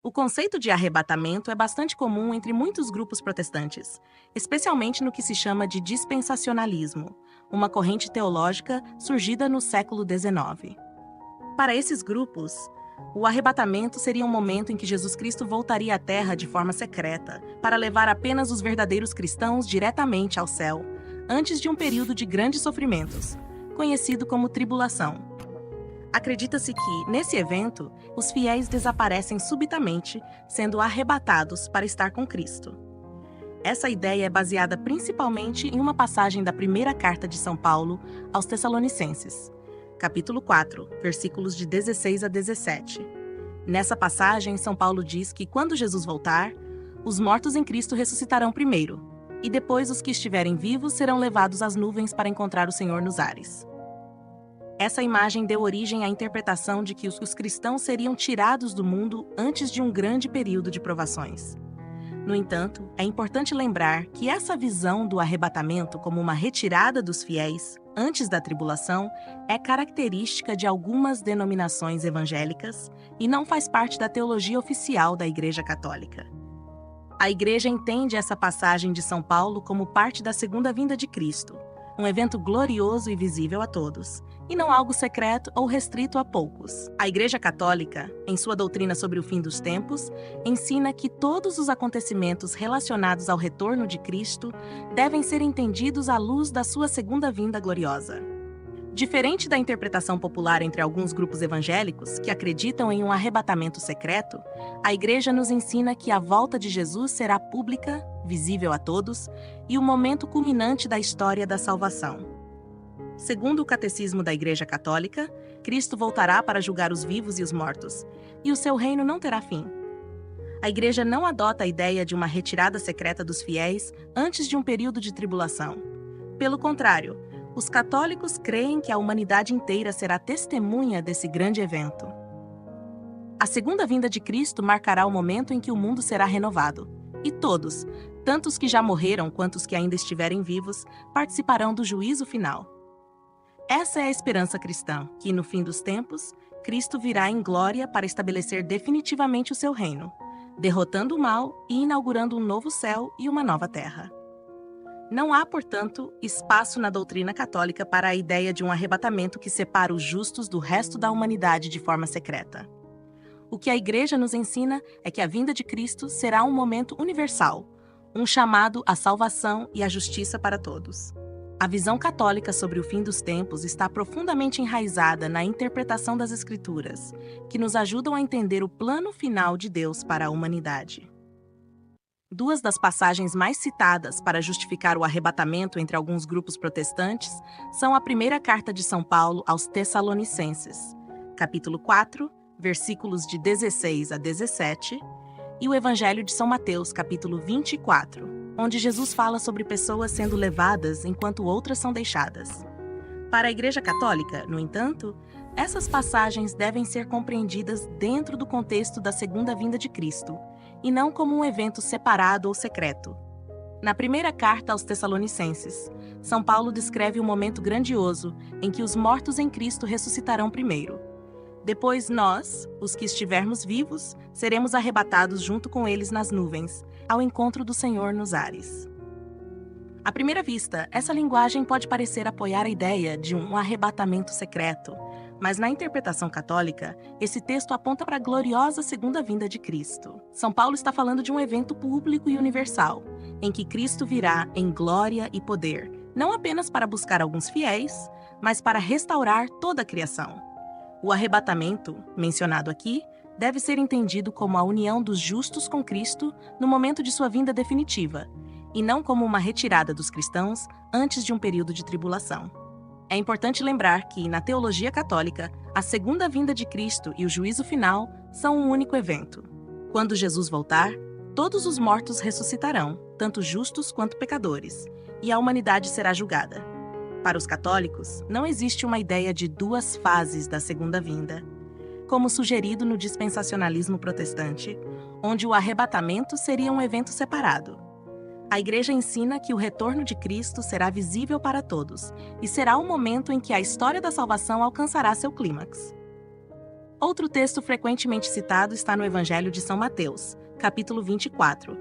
O conceito de arrebatamento é bastante comum entre muitos grupos protestantes, especialmente no que se chama de dispensacionalismo, uma corrente teológica surgida no século XIX. Para esses grupos, o arrebatamento seria um momento em que Jesus Cristo voltaria à Terra de forma secreta, para levar apenas os verdadeiros cristãos diretamente ao céu, antes de um período de grandes sofrimentos, conhecido como tribulação. Acredita-se que, nesse evento, os fiéis desaparecem subitamente, sendo arrebatados para estar com Cristo. Essa ideia é baseada principalmente em uma passagem da primeira carta de São Paulo aos Tessalonicenses, capítulo 4, versículos de 16 a 17. Nessa passagem, São Paulo diz que quando Jesus voltar, os mortos em Cristo ressuscitarão primeiro, e depois os que estiverem vivos serão levados às nuvens para encontrar o Senhor nos ares. Essa imagem deu origem à interpretação de que os cristãos seriam tirados do mundo antes de um grande período de provações. No entanto, é importante lembrar que essa visão do arrebatamento como uma retirada dos fiéis antes da tribulação é característica de algumas denominações evangélicas e não faz parte da teologia oficial da Igreja Católica. A Igreja entende essa passagem de São Paulo como parte da segunda vinda de Cristo, um evento glorioso e visível a todos, e não algo secreto ou restrito a poucos. A Igreja Católica, em sua doutrina sobre o fim dos tempos, ensina que todos os acontecimentos relacionados ao retorno de Cristo devem ser entendidos à luz da sua segunda vinda gloriosa. Diferente da interpretação popular entre alguns grupos evangélicos que acreditam em um arrebatamento secreto, a Igreja nos ensina que a volta de Jesus será pública, visível a todos, e o momento culminante da história da salvação. Segundo o Catecismo da Igreja Católica, Cristo voltará para julgar os vivos e os mortos, e o seu reino não terá fim. A Igreja não adota a ideia de uma retirada secreta dos fiéis antes de um período de tribulação. Pelo contrário, os católicos creem que a humanidade inteira será testemunha desse grande evento. A segunda vinda de Cristo marcará o momento em que o mundo será renovado, e todos, tanto os que já morreram quanto os que ainda estiverem vivos, participarão do juízo final. Essa é a esperança cristã, que, no fim dos tempos, Cristo virá em glória para estabelecer definitivamente o seu reino, derrotando o mal e inaugurando um novo céu e uma nova terra. Não há, portanto, espaço na doutrina católica para a ideia de um arrebatamento que separa os justos do resto da humanidade de forma secreta. O que a Igreja nos ensina é que a vinda de Cristo será um momento universal, um chamado à salvação e à justiça para todos. A visão católica sobre o fim dos tempos está profundamente enraizada na interpretação das Escrituras, que nos ajudam a entender o plano final de Deus para a humanidade. Duas das passagens mais citadas para justificar o arrebatamento entre alguns grupos protestantes são a primeira carta de São Paulo aos Tessalonicenses, capítulo 4, versículos de 16 a 17, e o Evangelho de São Mateus, capítulo 24, onde Jesus fala sobre pessoas sendo levadas enquanto outras são deixadas. Para a Igreja Católica, no entanto, essas passagens devem ser compreendidas dentro do contexto da segunda vinda de Cristo, e não como um evento separado ou secreto. Na primeira carta aos Tessalonicenses, São Paulo descreve um momento grandioso em que os mortos em Cristo ressuscitarão primeiro. Depois nós, os que estivermos vivos, seremos arrebatados junto com eles nas nuvens, ao encontro do Senhor nos ares. À primeira vista, essa linguagem pode parecer apoiar a ideia de um arrebatamento secreto, mas na interpretação católica, esse texto aponta para a gloriosa segunda vinda de Cristo. São Paulo está falando de um evento público e universal, em que Cristo virá em glória e poder, não apenas para buscar alguns fiéis, mas para restaurar toda a criação. O arrebatamento, mencionado aqui, deve ser entendido como a união dos justos com Cristo no momento de sua vinda definitiva, e não como uma retirada dos cristãos antes de um período de tribulação. É importante lembrar que, na teologia católica, a segunda vinda de Cristo e o juízo final são um único evento. Quando Jesus voltar, todos os mortos ressuscitarão, tanto justos quanto pecadores, e a humanidade será julgada. Para os católicos, não existe uma ideia de duas fases da segunda vinda, como sugerido no dispensacionalismo protestante, onde o arrebatamento seria um evento separado. A Igreja ensina que o retorno de Cristo será visível para todos e será o momento em que a história da salvação alcançará seu clímax. Outro texto frequentemente citado está no Evangelho de São Mateus, capítulo 24,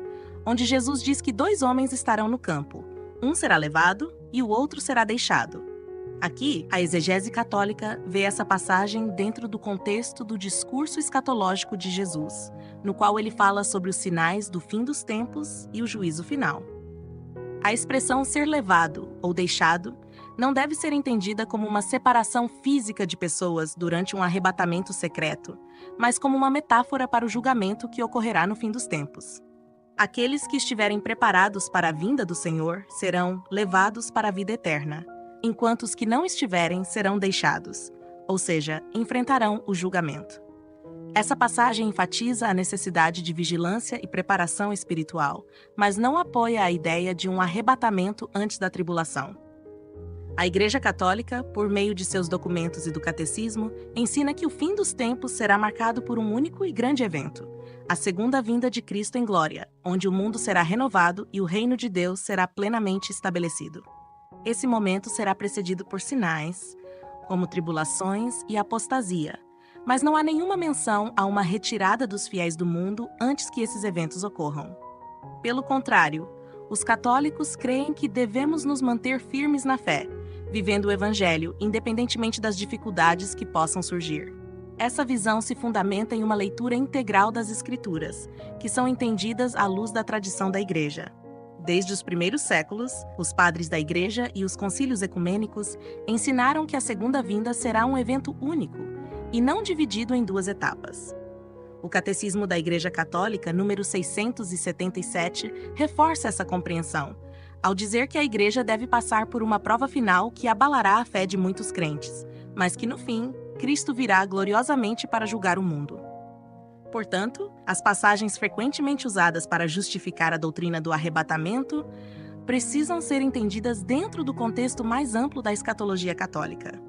onde Jesus diz que 2 homens estarão no campo, um será levado e o outro será deixado. Aqui, a exegese católica vê essa passagem dentro do contexto do discurso escatológico de Jesus, no qual ele fala sobre os sinais do fim dos tempos e o juízo final. A expressão ser levado ou deixado não deve ser entendida como uma separação física de pessoas durante um arrebatamento secreto, mas como uma metáfora para o julgamento que ocorrerá no fim dos tempos. Aqueles que estiverem preparados para a vinda do Senhor serão levados para a vida eterna, enquanto os que não estiverem serão deixados, ou seja, enfrentarão o julgamento. Essa passagem enfatiza a necessidade de vigilância e preparação espiritual, mas não apoia a ideia de um arrebatamento antes da tribulação. A Igreja Católica, por meio de seus documentos e do Catecismo, ensina que o fim dos tempos será marcado por um único e grande evento, a segunda vinda de Cristo em glória, onde o mundo será renovado e o reino de Deus será plenamente estabelecido. Esse momento será precedido por sinais, como tribulações e apostasia, mas não há nenhuma menção a uma retirada dos fiéis do mundo antes que esses eventos ocorram. Pelo contrário, os católicos creem que devemos nos manter firmes na fé, vivendo o Evangelho, independentemente das dificuldades que possam surgir. Essa visão se fundamenta em uma leitura integral das Escrituras, que são entendidas à luz da tradição da Igreja. Desde os primeiros séculos, os padres da Igreja e os concílios ecumênicos ensinaram que a segunda vinda será um evento único e não dividido em 2 etapas. O Catecismo da Igreja Católica, número 677, reforça essa compreensão, ao dizer que a Igreja deve passar por uma prova final que abalará a fé de muitos crentes, mas que no fim, Cristo virá gloriosamente para julgar o mundo. Portanto, as passagens frequentemente usadas para justificar a doutrina do arrebatamento precisam ser entendidas dentro do contexto mais amplo da escatologia católica.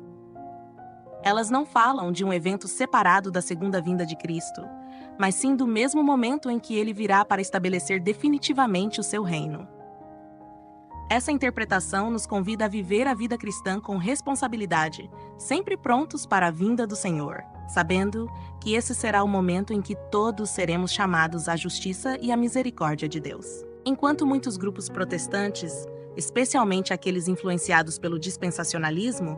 Elas não falam de um evento separado da segunda vinda de Cristo, mas sim do mesmo momento em que ele virá para estabelecer definitivamente o seu reino. Essa interpretação nos convida a viver a vida cristã com responsabilidade, sempre prontos para a vinda do Senhor, sabendo que esse será o momento em que todos seremos chamados à justiça e à misericórdia de Deus. Enquanto muitos grupos protestantes, especialmente aqueles influenciados pelo dispensacionalismo,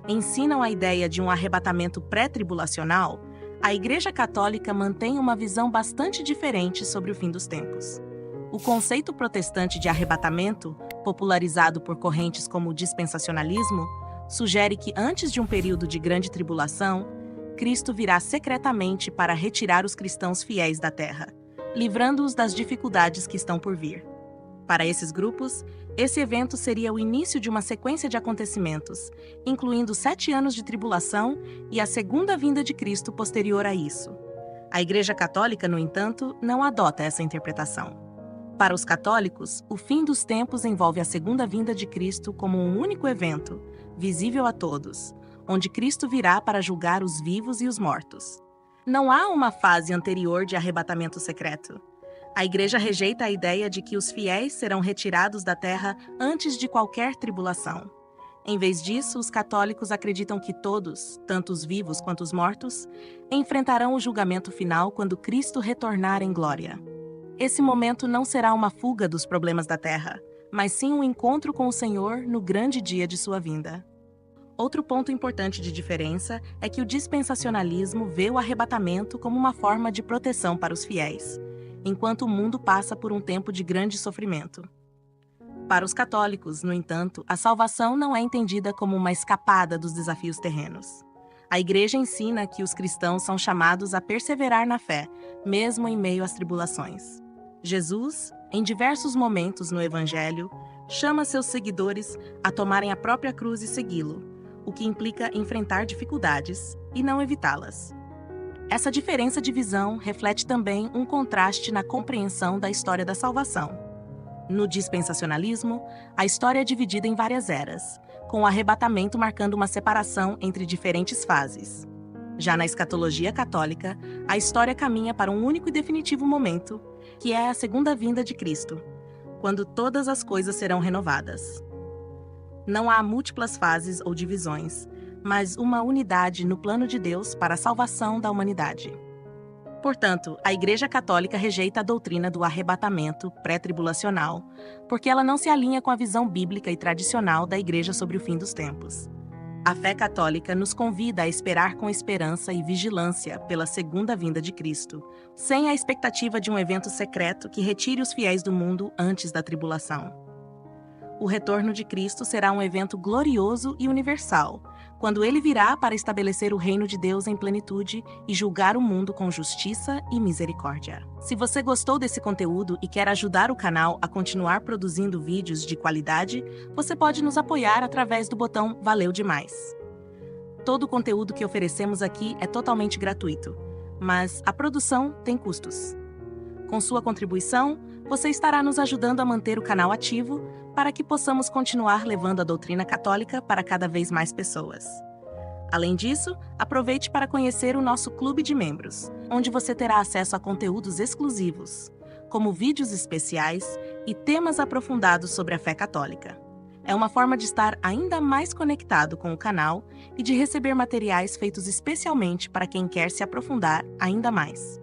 ensinam a ideia de um arrebatamento pré-tribulacional, a Igreja Católica mantém uma visão bastante diferente sobre o fim dos tempos. O conceito protestante de arrebatamento, popularizado por correntes como o dispensacionalismo, sugere que antes de um período de grande tribulação, Cristo virá secretamente para retirar os cristãos fiéis da terra, livrando-os das dificuldades que estão por vir. Para esses grupos, esse evento seria o início de uma sequência de acontecimentos, incluindo 7 anos de tribulação e a segunda vinda de Cristo posterior a isso. A Igreja Católica, no entanto, não adota essa interpretação. Para os católicos, o fim dos tempos envolve a segunda vinda de Cristo como um único evento, visível a todos, onde Cristo virá para julgar os vivos e os mortos. Não há uma fase anterior de arrebatamento secreto. A Igreja rejeita a ideia de que os fiéis serão retirados da terra antes de qualquer tribulação. Em vez disso, os católicos acreditam que todos, tanto os vivos quanto os mortos, enfrentarão o julgamento final quando Cristo retornar em glória. Esse momento não será uma fuga dos problemas da terra, mas sim um encontro com o Senhor no grande dia de sua vinda. Outro ponto importante de diferença é que o dispensacionalismo vê o arrebatamento como uma forma de proteção para os fiéis, enquanto o mundo passa por um tempo de grande sofrimento. Para os católicos, no entanto, a salvação não é entendida como uma escapada dos desafios terrenos. A Igreja ensina que os cristãos são chamados a perseverar na fé, mesmo em meio às tribulações. Jesus, em diversos momentos no Evangelho, chama seus seguidores a tomarem a própria cruz e segui-lo, o que implica enfrentar dificuldades e não evitá-las. Essa diferença de visão reflete também um contraste na compreensão da história da salvação. No dispensacionalismo, a história é dividida em várias eras, com o arrebatamento marcando uma separação entre diferentes fases. Já na escatologia católica, a história caminha para um único e definitivo momento, que é a segunda vinda de Cristo, quando todas as coisas serão renovadas. Não há múltiplas fases ou divisões, mas uma unidade no plano de Deus para a salvação da humanidade. Portanto, a Igreja Católica rejeita a doutrina do arrebatamento pré-tribulacional, porque ela não se alinha com a visão bíblica e tradicional da Igreja sobre o fim dos tempos. A fé católica nos convida a esperar com esperança e vigilância pela segunda vinda de Cristo, sem a expectativa de um evento secreto que retire os fiéis do mundo antes da tribulação. O retorno de Cristo será um evento glorioso e universal, quando ele virá para estabelecer o reino de Deus em plenitude e julgar o mundo com justiça e misericórdia. Se você gostou desse conteúdo e quer ajudar o canal a continuar produzindo vídeos de qualidade, você pode nos apoiar através do botão Valeu Demais. Todo o conteúdo que oferecemos aqui é totalmente gratuito, mas a produção tem custos. Com sua contribuição, você estará nos ajudando a manter o canal ativo para que possamos continuar levando a doutrina católica para cada vez mais pessoas. Além disso, aproveite para conhecer o nosso clube de membros, onde você terá acesso a conteúdos exclusivos, como vídeos especiais e temas aprofundados sobre a fé católica. É uma forma de estar ainda mais conectado com o canal e de receber materiais feitos especialmente para quem quer se aprofundar ainda mais.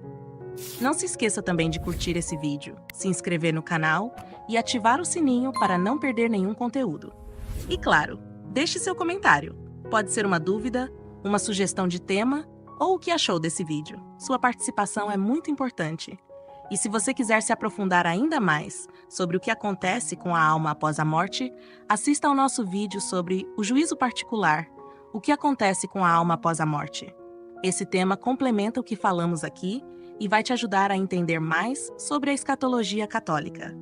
Não se esqueça também de curtir esse vídeo, se inscrever no canal e ativar o sininho para não perder nenhum conteúdo. E claro, deixe seu comentário. Pode ser uma dúvida, uma sugestão de tema ou o que achou desse vídeo. Sua participação é muito importante. E se você quiser se aprofundar ainda mais sobre o que acontece com a alma após a morte, assista ao nosso vídeo sobre o juízo particular, o que acontece com a alma após a morte. Esse tema complementa o que falamos aqui e vai te ajudar a entender mais sobre a escatologia católica.